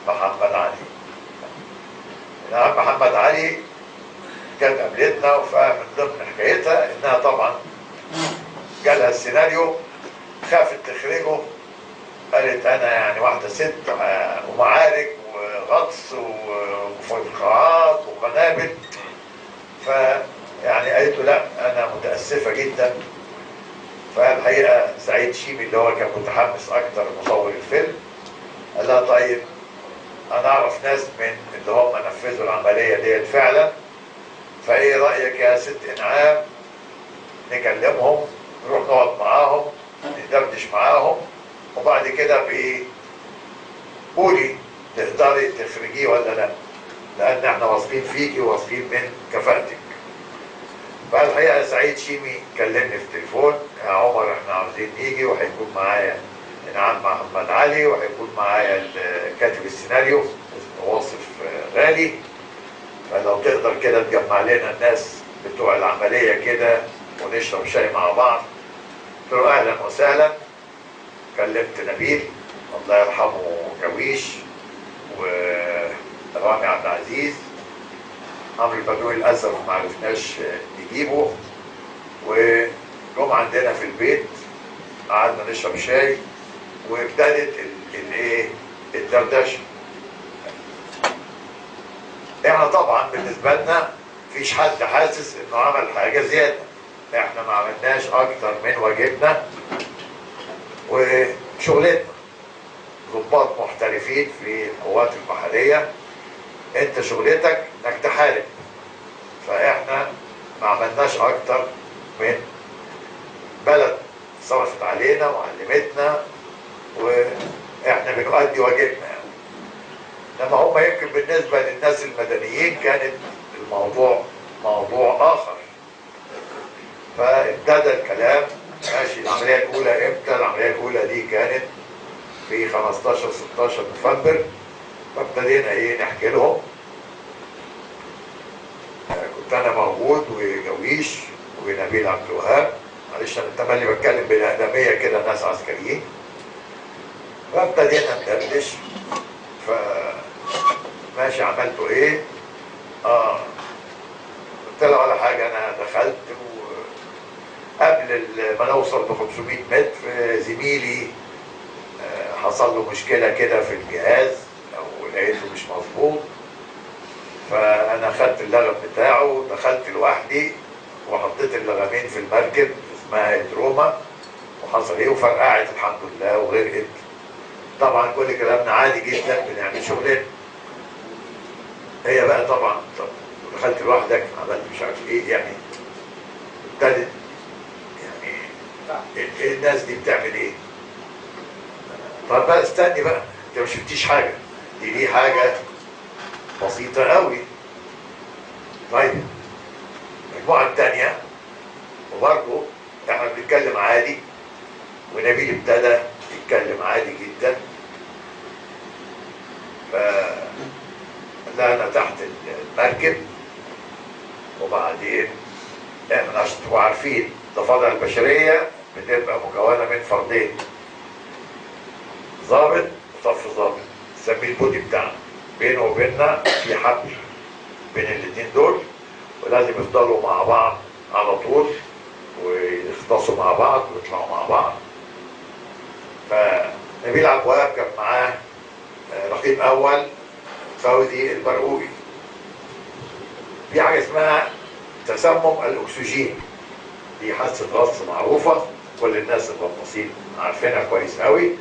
محمد علي. نعم محمد علي كانت قابلتنا، ومن ضمن حكايتها انها طبعا جالها السيناريو خافت تخرجه، قالت انا يعني واحده ست ومعارك وغطس وفقاعات وقنابل، فيعني قالت له لا انا متاسفه جدا. فالحقيقه سعيد شيمي اللي هو كان متحمس اكتر مصور الفيلم قال لها طيب انا اعرف ناس من اللي هم نفذوا العمليه ديت فعلا، فايه رايك يا ست انعام نكلمهم نروح نقعد معاهم ندردش معاهم، وبعد كده بايه قولي تقدري تخرجيه ولا لا، لان احنا واثقين فيكي وواثقين من كفاءتك. فالحقيقه سعيد شيمي كلمني في التليفون، يا عمر احنا عاوزين نيجي، وهيكون معايا انعام محمد علي، وهيكون معايا كاتب السيناريو اسمه واصف غالي، فلو تقدر كده تجمع لنا الناس بتوع العمليه كده ونشرب شاي مع بعض. قلت له اهلا وسهلا. كلمت نبيل الله يرحمه جويش، ورامي عبد العزيز، عمرو البدوي للاسف ما عرفناش نجيبه، وجم عندنا في البيت قعدنا نشرب شاي وابتدت الايه الدردشه. احنا طبعا بالنسبه لنا مفيش حد حاسس انه عمل حاجه زياده، احنا ما عملناش اكتر من واجبنا وشغلتنا، ضباط محترفين في القوات البحريه، انت شغلتك انك تحارب، فاحنا ما عملناش اكتر من بلد صرفت علينا وعلمتنا واحنا بنؤدي واجبنا يعني. انما هم يمكن بالنسبه للناس المدنيين كانت الموضوع موضوع اخر. فابتدى الكلام ماشي. العمليه الاولى امتى؟ العمليه الاولى دي كانت في 15 16 نوفمبر، فابتدينا ايه نحكي لهم. كنت انا موجود وجويش ونبيل عبد الوهاب، معلش انا تملي بتكلم بالاقدميه كده ناس عسكريين. فابتدينا ندردش، فماشي عملتوا ايه؟ قلت له على حاجه، انا دخلت وقبل ما نوصل ب 500 متر زميلي حصل له مشكله كده في الجهاز او لقيته مش مظبوط، فانا خدت اللغم بتاعه ودخلت لوحدي وحطيت اللغمين في المركب اسمها هيدروما، وحصل ايه وفرقعت الحمد لله وغرقت. طبعا كل كلامنا عادي جدا بنعمل شغلنا. هي بقى طبعا طب دخلت لوحدك عملت مش عارف ايه يعني، ابتدت يعني إيه الناس دي بتعمل ايه؟ طب بقى استني بقى، انت ما شفتيش حاجه، دي حاجه بسيطه قوي. طيب المجموعه الثانيه وبرضه احنا بنتكلم عادي، ونبيل ابتدى يتكلم عادي جدا. فطلعنا تحت المركب، وبعدين احنا عشان تبقوا عارفين الضفادع البشريه بتبقى مكونه من فردين، ضابط وصف ضابط، نسميه البودي بتاعنا، بينه وبيننا في حبل بين الاثنين دول، ولازم يفضلوا مع بعض على طول ويختصوا مع بعض ويطلعوا مع بعض. فنبيل عبد الوهاب كان معاه رقيب اول فوزي البرقوقي. في حاجه اسمها تسمم الاكسجين، دي حاسه غص معروفه كل الناس الغطاسين عارفينها كويس قوي.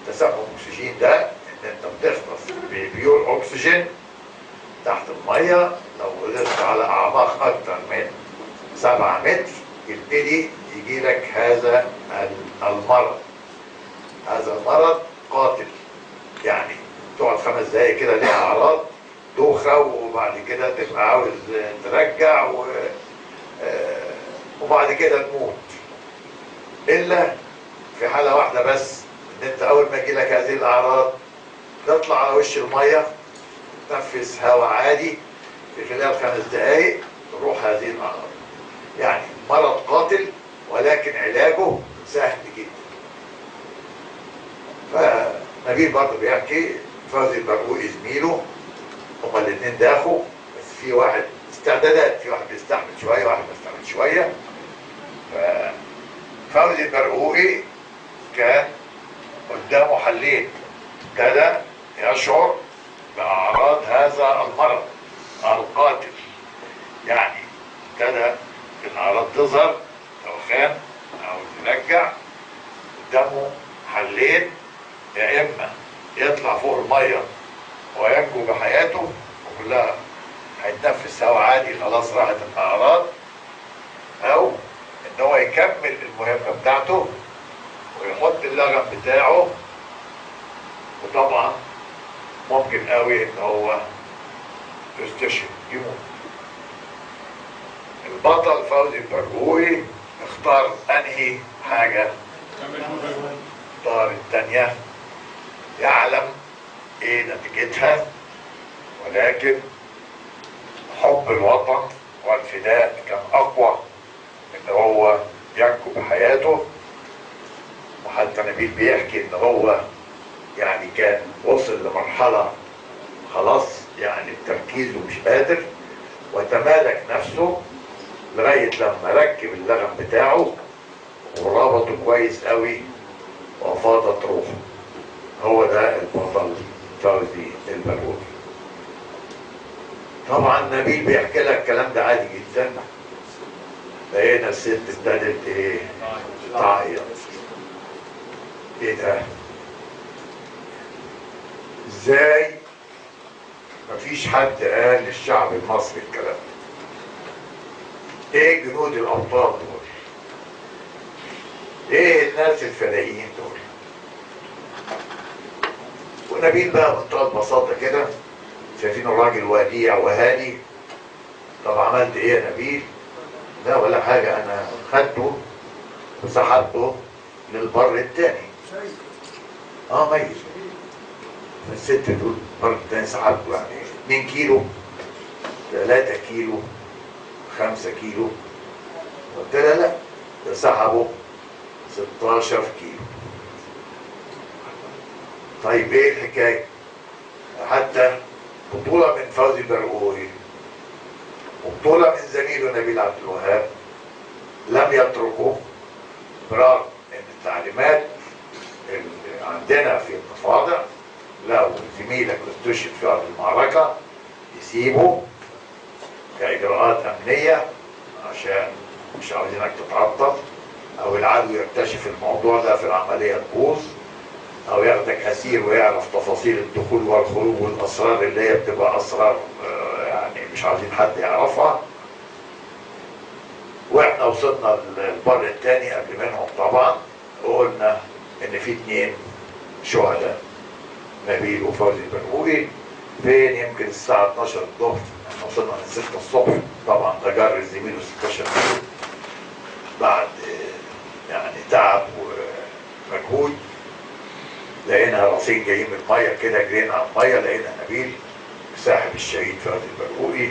تسمم الاكسجين ده ان انت بتغطس ببيور اكسجين تحت الميه، لو غطست على اعماق اكتر من 7 متر يبتدي يجي لك هذا المرض. هذا المرض قاتل، يعني تقعد 5 دقايق كده ليها اعراض دوخه، وبعد كده تبقى عاوز ترجع وبعد كده تموت، الا في حاله واحده بس، ان انت اول ما يجي لك هذه الاعراض تطلع على وش الميه تنفس هواء عادي في خلال 5 دقايق تروح هذه الاعراض. يعني مرض قاتل ولكن علاجه سهل جدا. فنبيل برضه بيحكي فوزي البرقوقي زميله، هما الاثنين دافوا، بس في واحد استعدادات، في واحد بيستحمل شويه واحد ما بيستحملش شويه. ففوزي البرقوقي كان قدامه حلين، ابتدى يشعر بأعراض هذا المرض القاتل، يعني ابتدى الأعراض تظهر، دوخان أو ترجع. قدامه حلين، يا إما يطلع فوق المية وينجو بحياته وكلها هيتنفس هوا عادي خلاص راحت الأعراض، أو إن هو يكمل المهمة بتاعته ويحط اللغم بتاعه، وطبعا ممكن قوي ان هو يستشهد يموت. البطل فوزي البرقوقي اختار انهي حاجة؟ اختار التانية، يعلم ايه نتيجتها، ولكن حب الوطن والفداء كان اقوى ان هو ينجو بحياته. وحتى نبيل بيحكي ان هو يعني كان وصل لمرحلة خلاص يعني التركيز ومش قادر، وتمالك نفسه لغاية لما ركب اللغم بتاعه وربطه كويس قوي وفاضت روحه. هو ده البطل فوزي البرقوقي. طبعا نبيل بيحكي لك الكلام ده عادي جدا، لقينا الست ابتدت ايه؟ تعيط. ايه ده؟ ازاي مفيش حد قال للشعب المصري الكلام ده؟ ايه جنود الابطال دول؟ ايه الناس الفدائيين دول؟ ونبيل بقى بمنتهى البساطه كده، شايفين الراجل وديع وهادي. طب عملت ايه يا نبيل؟ لا ولا حاجه، انا خدته وسحبته للبر التاني. ميت. الست تقول البر التاني سحبته يعني 2 كيلو 3 كيلو 5 كيلو. قلت لها لا، ده سحبه 16 كيلو. طيب ايه الحكايه؟ حتى بطوله من فوزي البرقوقي وبطوله من زميله نبيل عبد الوهاب لم يتركوا، برغم ان التعليمات اللي عندنا في التفاضع لو زميلك استشهد في ارض المعركه يسيبه كاجراءات امنيه عشان مش عاوزينك تتعطل، او العدو يكتشف الموضوع ده في العمليه تبوظ، او ياخدك اسير ويعرف تفاصيل الدخول والخروج والاسرار اللي هي بتبقى اسرار يعني مش عاوزين حد يعرفها. واحنا وصلنا للبر الثاني قبل منهم طبعا، وقلنا ان في 2 شهداء، نبيل وفوزي البرقوقي. فين؟ يمكن الساعه 12 الظهر، احنا وصلنا من 6 الصبح. طبعا ده جر زميله 16 كيلو بعد يعني تعب ومجهود. لقينا رصين جايين من الميه كده، جرينا على الميه لقينا نبيل ساحب الشهيد فوزي البرقوقي.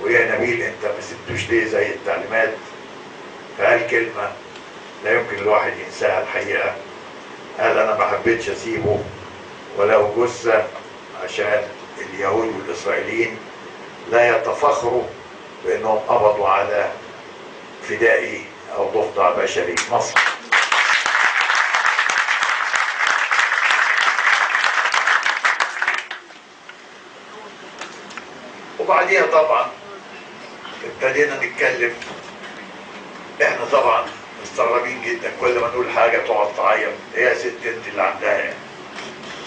ويا نبيل انت ما سبتوش ليه زي التعليمات؟ فقال كلمه لا يمكن الواحد ينساها الحقيقه، قال انا ما حبيتش اسيبه ولو جثه عشان اليهود والاسرائيليين لا يتفخروا بانهم قبضوا على فدائي او ضفدع بشري في مصر. وبعديها طبعا ابتدينا نتكلم. احنا طبعا مستغربين جدا، كل ما نقول حاجه تقعد تعيط. ايه يا ست انت اللي عندها يعني؟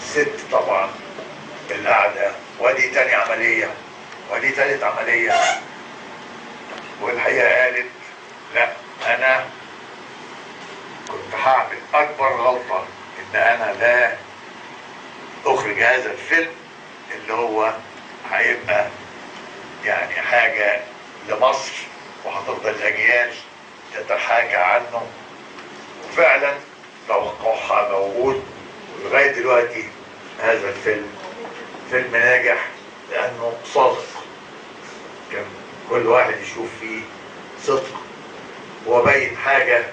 الست طبعا القعده، ودي تاني عمليه ودي تالت عمليه. والحقيقه قالت لا، انا كنت هعمل اكبر غلطه ان انا لا اخرج هذا الفيلم اللي هو هيبقى يعني حاجه لمصر وهتفضل اجيال تتحاكى عنه. وفعلا توقعها موجود، ولغايه دلوقتي هذا الفيلم فيلم ناجح لانه صادق. كان كل واحد يشوف فيه صدق، وبين حاجه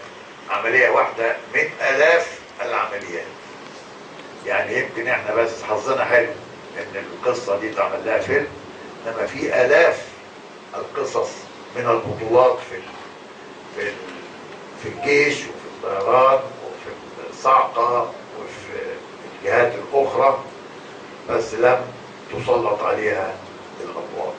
عمليه واحده من الاف العمليات. يعني يمكن احنا بس حظنا حلو ان القصه دي اتعمل لها فيلم، انما في الاف القصص من البطولات في ال- في الجيش وفي الطيران وفي الصاعقه وفي الجهات الاخرى، بس لم تسلط عليها الاضواء.